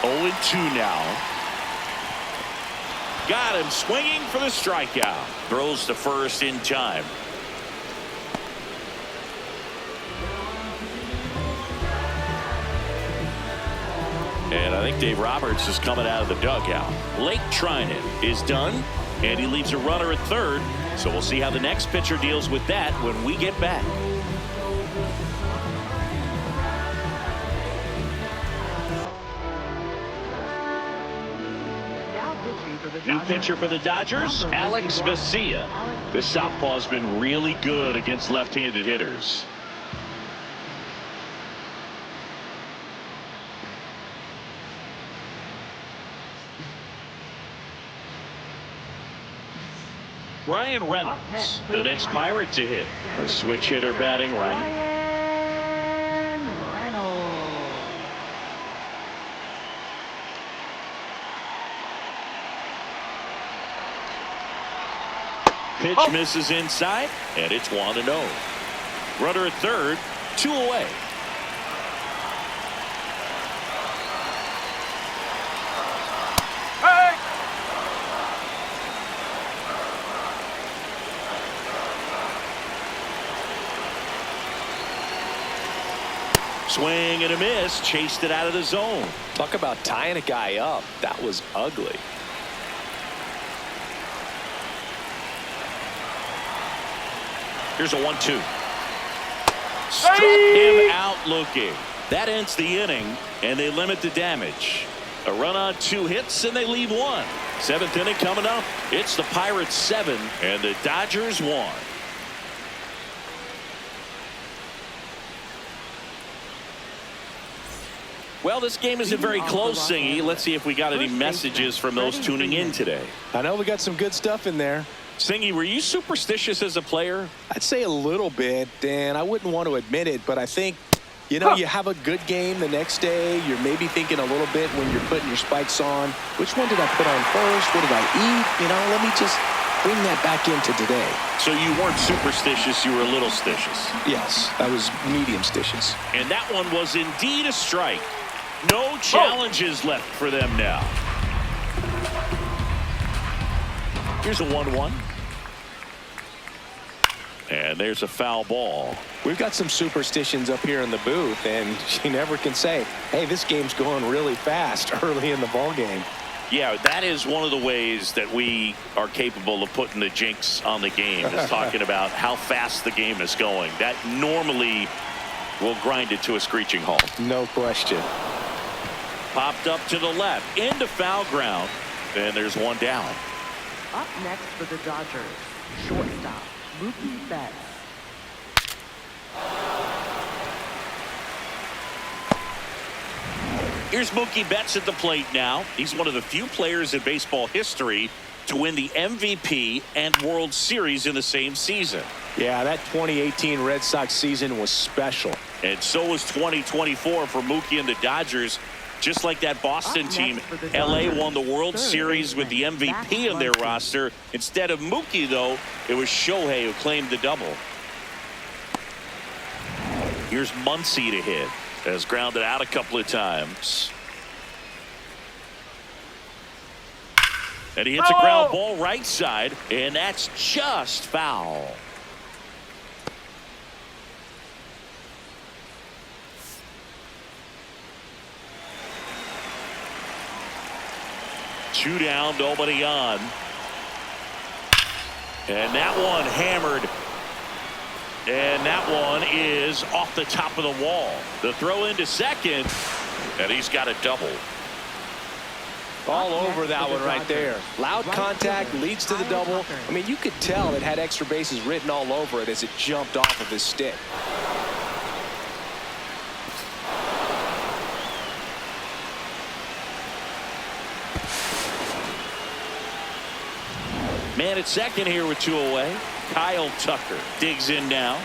Oh, 2 now. Got him swinging for the strikeout. Throws to first in time. And I think Dave Roberts is coming out of the dugout. Blake Trinan is done, and he leaves a runner at third. So we'll see how the next pitcher deals with that when we get back. New pitcher for the Dodgers, Alex Vesia. The southpaw's been really good against left-handed hitters. Ryan Reynolds, the next Pirate to hit. A switch hitter batting right. Ryan Reynolds. Pitch misses inside, and it's 1-0. Runner at third, 2 away. Swing and a miss, chased it out of the zone. Talk about tying a guy up. That was ugly. Here's a 1-2. Struck him out looking. That ends the inning, and they limit the damage. A run on 2 hits, and they leave 1. 7th inning coming up. It's the Pirates 7 and the Dodgers 1. Well, this game isn't very close, Singy. Let's see if we got any messages from those tuning in today. I know we got some good stuff in there. Singy, were you superstitious as a player? I'd say a little bit, and I wouldn't want to admit it, but I think, you know, you have a good game the next day. You're maybe thinking a little bit when you're putting your spikes on. Which one did I put on first? What did I eat? You know, let me just bring that back into today. So you weren't superstitious, you were a little stitious. Yes, I was medium stitious. And that one was indeed a strike. No challenges left for them now. Here's a 1-1. And there's a foul ball. We've got some superstitions up here in the booth, and you never can say, hey, this game's going really fast early in the ball game. Yeah, that is one of the ways that we are capable of putting the jinx on the game, is talking about how fast the game is going. That normally will grind it to a screeching halt. No question. Popped up to the left, into foul ground, and there's one down. Up next for the Dodgers, shortstop, Mookie Betts. Here's Mookie Betts at the plate now. He's one of the few players in baseball history to win the MVP and World Series in the same season. Yeah, that 2018 Red Sox season was special. And so was 2024 for Mookie and the Dodgers. Just like that Boston team, LA won the World Series with the MVP in their roster. Instead of Mookie, though, it was Shohei who claimed the double. Here's Muncy to hit. Has grounded out a couple of times. And he hits a ground ball right side, and that's just foul. Two down, nobody on. And that one hammered. And that one is off the top of the wall. The throw into second, and he's got a double. All over that one right there. Loud contact leads to the double. I mean, you could tell it had extra bases written all over it as it jumped off of his stick. Man at second here with 2 away. Kyle Tucker digs in now.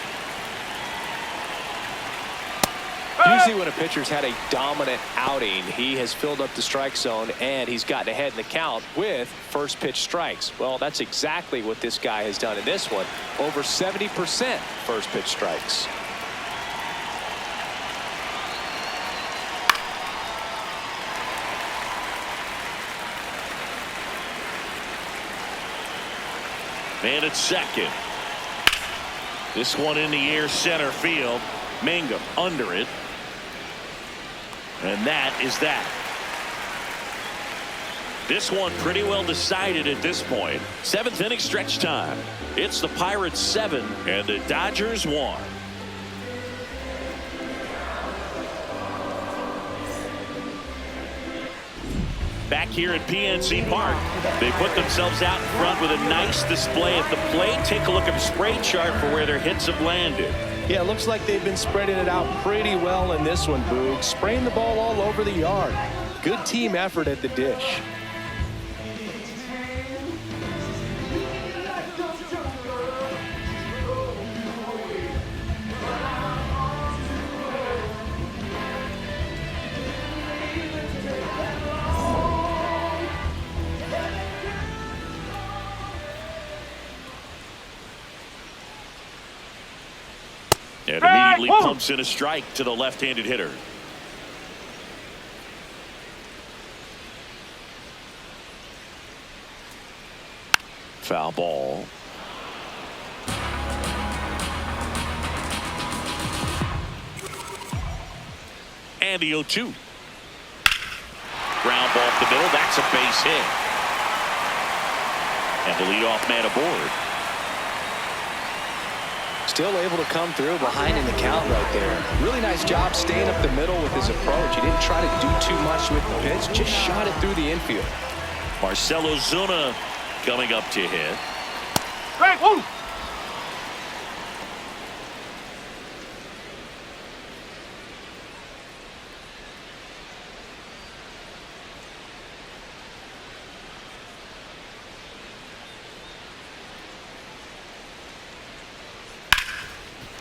Usually when a pitcher's had a dominant outing, he has filled up the strike zone and he's gotten ahead in the count with first pitch strikes. Well, that's exactly what this guy has done in this one. Over 70% first pitch strikes. Man at second. This one in the air, center field. Mangum under it. And that is that. This one pretty well decided at this point. 7th inning stretch time. It's the Pirates 7 and the Dodgers 1. Back here at PNC Park, they put themselves out in front with a nice display at the plate. Take a look at the spray chart for where their hits have landed. Yeah, it looks like they've been spreading it out pretty well in this one, Boog. Spraying the ball all over the yard. Good team effort at the dish. And immediately pumps in a strike to the left-handed hitter. Foul ball. And the 0-2. Ground ball up the middle. That's a base hit. And the leadoff man aboard. Still able to come through behind in the count right there. Really nice job staying up the middle with his approach. He didn't try to do too much with the pitch, just shot it through the infield. Marcell Ozuna coming up to hit. Strike one.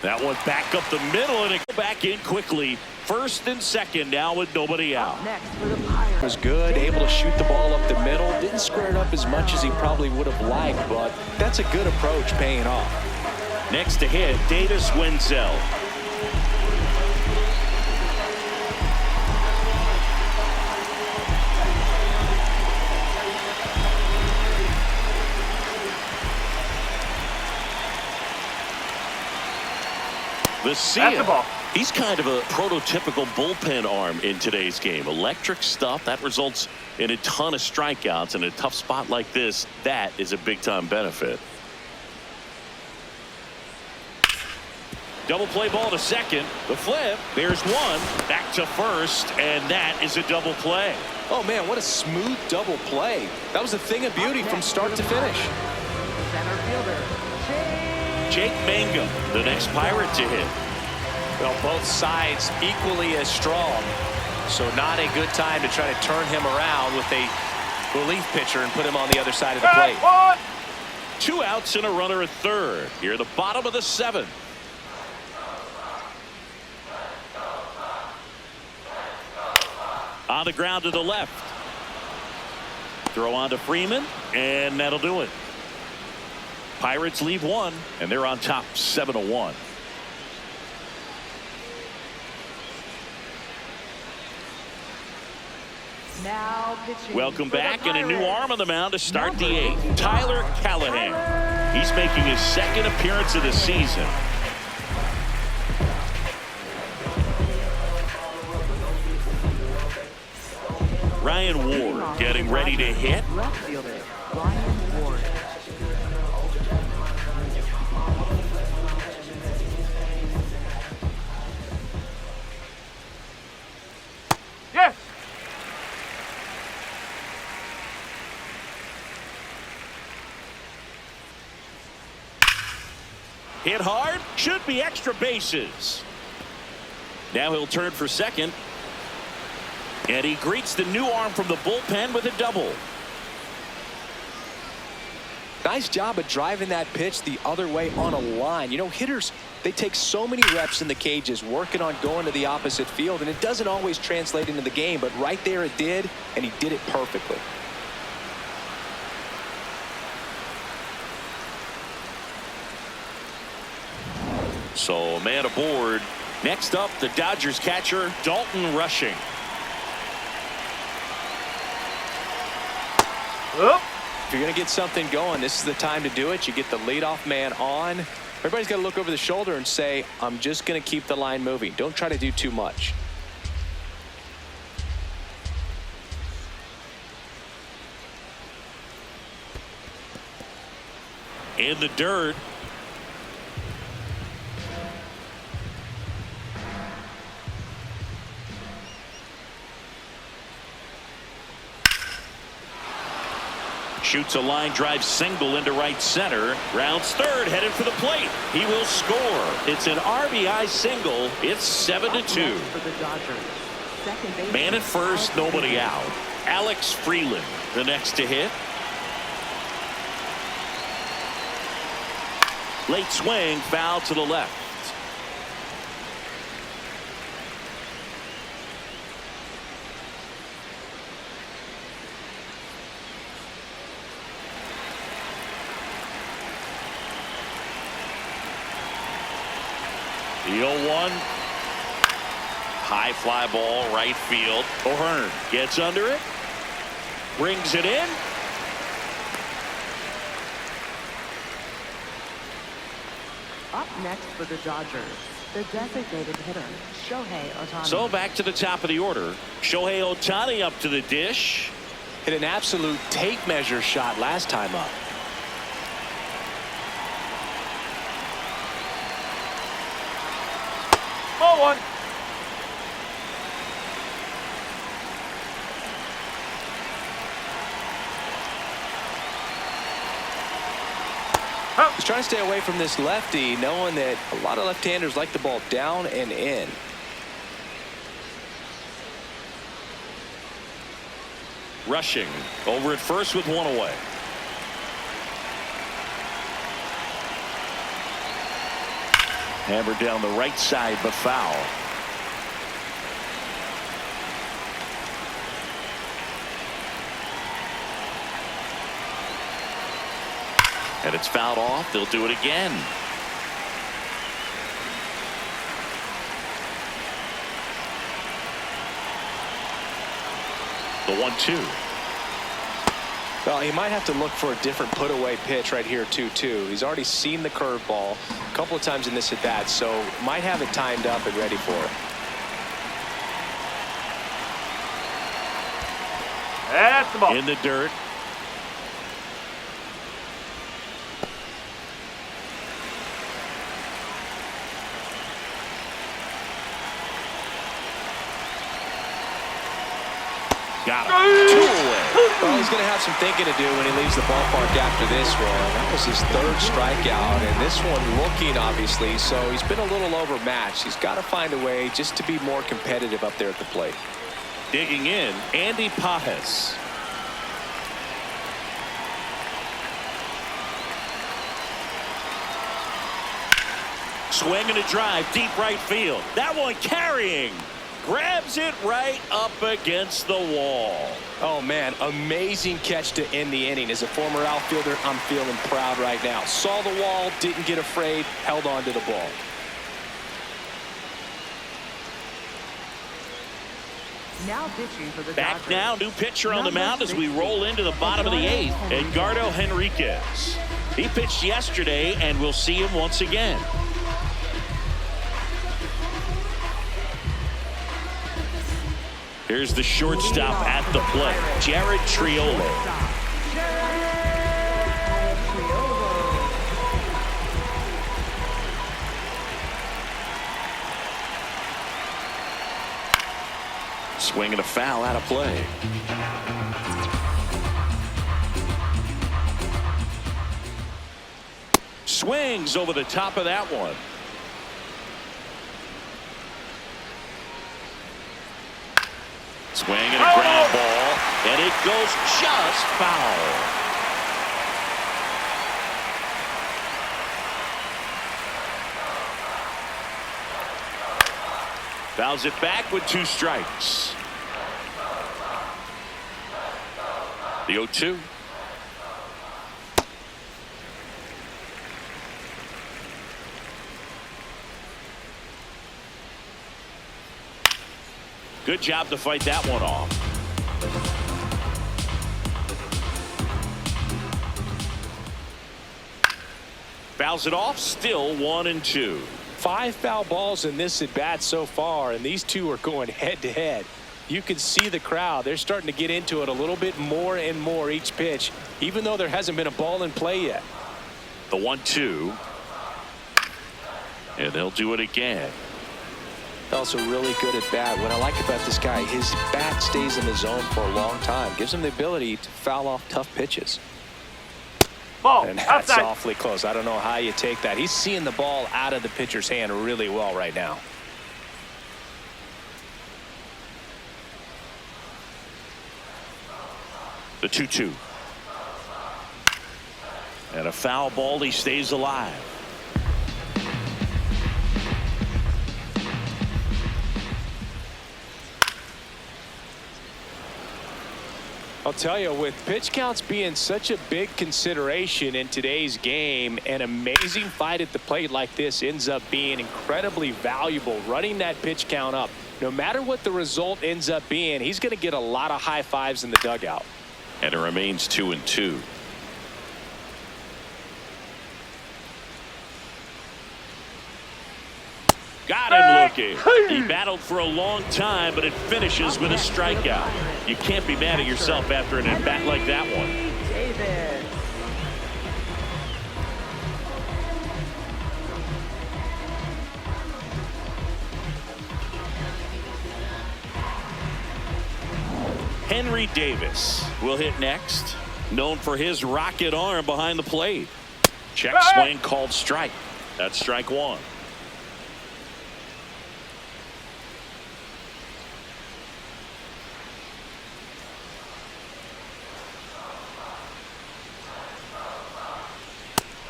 That one back up the middle, and it go back in quickly. First and second now with nobody out. Next for the Pirates. Was good, able to shoot the ball up the middle. Didn't square it up as much as he probably would have liked, but that's a good approach paying off. Next to hit, Davis Wenzel. That's the ball. He's kind of a prototypical bullpen arm in today's game. Electric stuff that results in a ton of strikeouts. In a tough spot like this, that is a big-time benefit. Double play ball to second. The flip. There's one. Back to first, and that is a double play. Oh, man, what a smooth double play. That was a thing of beauty from start to finish. Center fielder, Jake Mangum, the next Pirate to hit. Well, both sides equally as strong, so not a good time to try to turn him around with a relief pitcher and put him on the other side of the plate. 2 outs and a runner at third. Here at the bottom of the 7th. On the ground to the left. Throw on to Freeman, and that'll do it. Pirates leave 1, and they're on top 7-1. now pitching. Welcome for the back, and a new Pirates. arm on the mound to start the 8th. Tyler Callahan. He's making his 2nd appearance of the season. Ryan Ward getting ready to hit. Left fielder, Ryan Ward. Yes. Hit hard, should be extra bases. Now he'll turn for second. And he greets the new arm from the bullpen with a double. Nice job of driving that pitch the other way on a line. You know, hitters, they take so many reps in the cages working on going to the opposite field, and it doesn't always translate into the game, but right there it did, and he did it perfectly. So, man aboard. Next up, the Dodgers catcher, Dalton Rushing. Up. If you're going to get something going, this is the time to do it. You get the leadoff man on. Everybody's got to look over the shoulder and say, I'm just going to keep the line moving. Don't try to do too much. In the dirt. Shoots a line drive single into right center. Rounds third, headed for the plate. He will score. It's an RBI single. It's 7-2. For the Dodgers. Second base. Man at first, nobody out. Alex Freeland, the next to hit. Late swing, foul to the left. The 0-1. High fly ball, right field. O'Hearn gets under it. Brings it in. Up next for the Dodgers, the designated hitter, Shohei Ohtani. So back to the top of the order. Shohei Ohtani up to the dish. Hit an absolute tape measure shot last time up. one. He's trying to stay away from this lefty, knowing that a lot of left-handers like the ball down and in. Rushing over at first with one away. Hammered down the right side, but foul. And it's fouled off. They'll do it again. The 1-2. Well, he might have to look for a different put-away pitch right here, 2-2. He's already seen the curveball a couple of times in this at-bat, so might have it timed up and ready for it. That's the ball. In the dirt. Got him. 2 away. Well, he's going to have some thinking to do when he leaves the ballpark after this one. That was his 3rd strikeout, and this one looking, obviously, so he's been a little overmatched. He's got to find a way just to be more competitive up there at the plate. Digging in, Andy Pajes. Swing and a drive, deep right field. That one carrying. Grabs it right up against the wall. Oh, man, amazing catch to end the inning. As a former outfielder, I'm feeling proud right now. Saw the wall, didn't get afraid, held on to the ball. Now pitching for the Back Dodgers. now, new pitcher on the mound as we roll into the bottom of the 8th, Edgardo Henriquez. He pitched yesterday, and we'll see him once again. Here's the shortstop at the plate, Jared Triolo. Swing and a foul out of play. Swings over the top of that one. Swing and a ground ball, and it goes just foul. Fouls it back with 2 strikes. The 0-2. Good job to fight that one off. Fouls it off, still 1-2. 5 foul balls in this at bat so far, and these two are going head to head. You can see the crowd. They're starting to get into it a little bit more and more each pitch, even though there hasn't been a ball in play yet. The 1-2. And they'll do it again. Also really good at bat. What I like about this guy, his bat stays in the zone for a long time. Gives him the ability to foul off tough pitches. Ball. And that's Outside. awfully close. I don't know how you take that. He's seeing the ball out of the pitcher's hand really well right now. The 2-2. And a foul ball. He stays alive. I'll tell you, with pitch counts being such a big consideration in today's game, an amazing fight at the plate like this ends up being incredibly valuable. Running that pitch count up, no matter what the result ends up being, he's going to get a lot of high fives in the dugout. And it remains 2-2. Got him looking. He battled for a long time, but it finishes with a strikeout. You can't be mad at yourself after an at-bat like that one. Davis. Henry Davis will hit next. Known for his rocket arm behind the plate. Check swing called strike. That's strike one.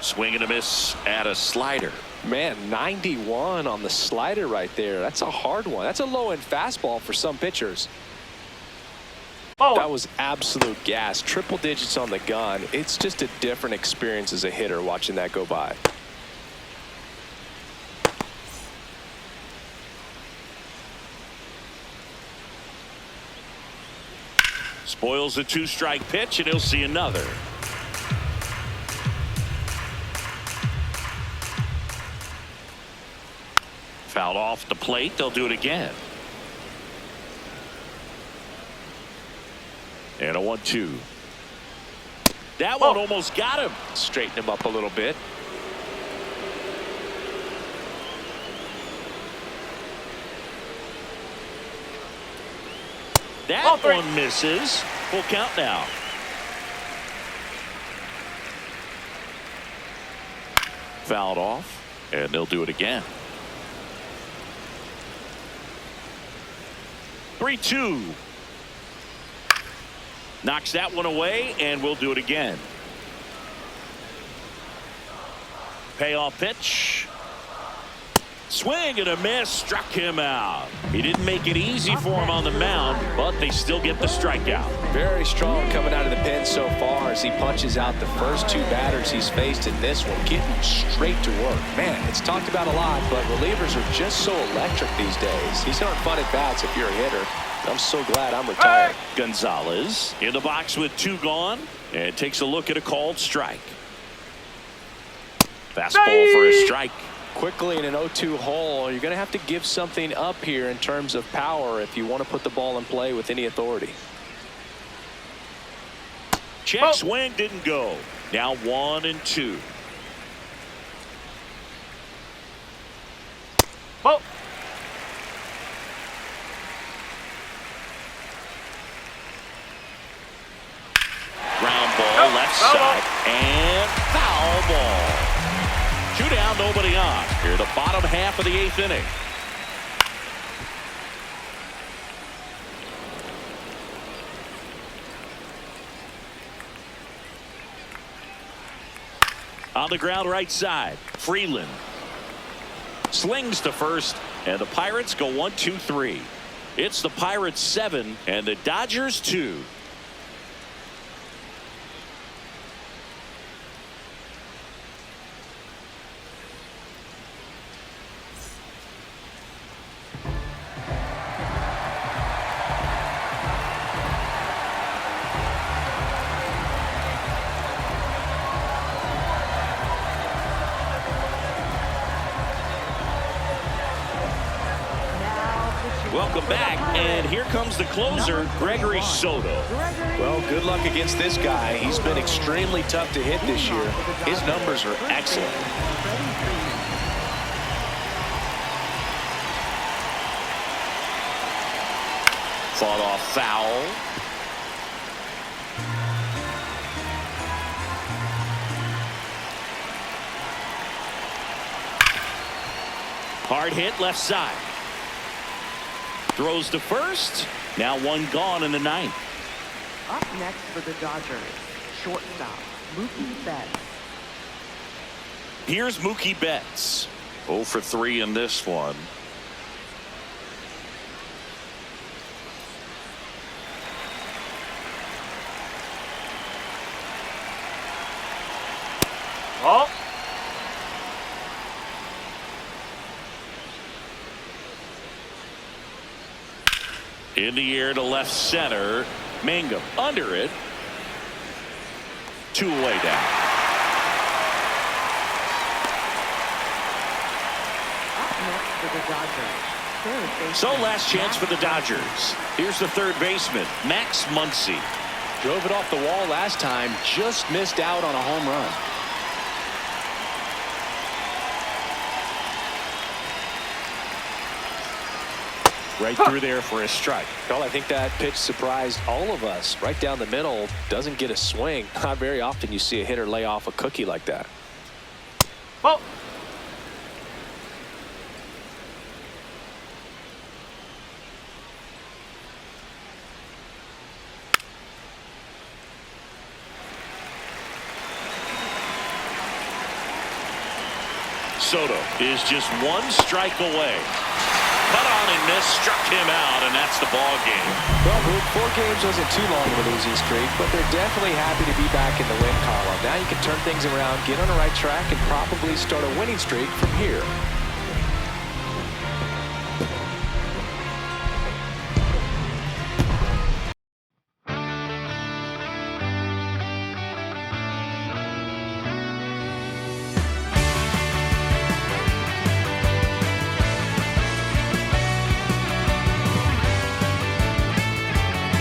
Swing and a miss at a slider. Man, 91 on the slider right there. That's a hard one. That's a low-end fastball for some pitchers. That was absolute gas. Triple digits on the gun. It's just a different experience as a hitter watching that go by. Spoils a two-strike pitch, and he'll see another. Fouled off the plate. They'll do it again. And a 1-2. That one almost got him. Straighten him up a little bit. That one misses. Full count now. Fouled off, and they'll do it again. 3-2. Knocks that one away, and we'll do it again. Payoff pitch. Swing and a miss. Struck him out. He didn't make it easy for him on the mound, but they still get the strikeout. Very strong coming out of the pen so far as he punches out the first two batters he's faced in this one, getting straight to work. Man, it's talked about a lot, but relievers are just so electric these days. These aren't fun at bats if you're a hitter. I'm so glad I'm retired. Gonzalez in the box with two gone and takes a look at a called strike. Fastball for a strike. Quickly in an 0-2 hole, you're going to have to give something up here in terms of power if you want to put the ball in play with any authority. Check swing didn't go. Now 1-2. Ground ball left side and foul ball. Two down, nobody on. Here, the bottom half of the 8th inning. On the ground right side, Freeland slings to first, and the Pirates go 1-2-3. It's the Pirates 7 and the Dodgers 2. Welcome back, and here comes the closer, Gregory Soto. Well, good luck against this guy. He's been extremely tough to hit this year. His numbers are excellent. Fought off foul. Hard hit left side. Throws to first. Now one gone in the 9th. Up next for the Dodgers, shortstop, Mookie Betts. Here's Mookie Betts. 0 for 3 in this one. In the air to left center. Mangum under it. 2 away down. Up next for the Dodgers, third baseman. So last chance for the Dodgers. Here's the third baseman, Max Muncy. Drove it off the wall last time, just missed out on a home run. Right through there for a strike. Well, I think that pitch surprised all of us. Right down the middle, doesn't get a swing. Not very often you see a hitter lay off a cookie like that. Ball. Soto is just one strike away. Cut on and miss, struck him out, and that's the ball game. Well, Luke, 4 games wasn't too long of a losing streak, but they're definitely happy to be back in the win column. Now you can turn things around, get on the right track, and probably start a winning streak from here.